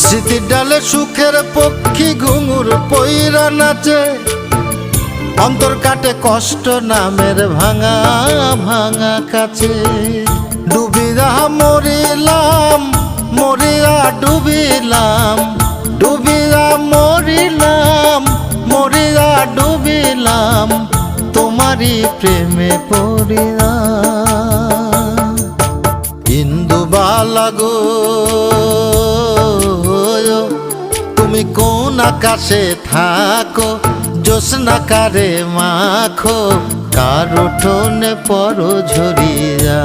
স্মৃতির ডালে সুখের পক্ষী ঘুঙুর পইরা নাচে, অন্তর কাটে কষ্ট নামের ভাঙা ভাঙা কাছে। ডুবিয়া মরিলাম, মরিয়া ডুবিলাম, ডুবিয়া মরিলাম, মরিয়া ডুবিলাম, তোমারই প্রেমে পড়িয়া। ইন্দুবালা গো তুমি কোন আকাশে থাকো, জ্যোৎস্না কারে মাখো, কার উঠোনে পর ঝরিয়া।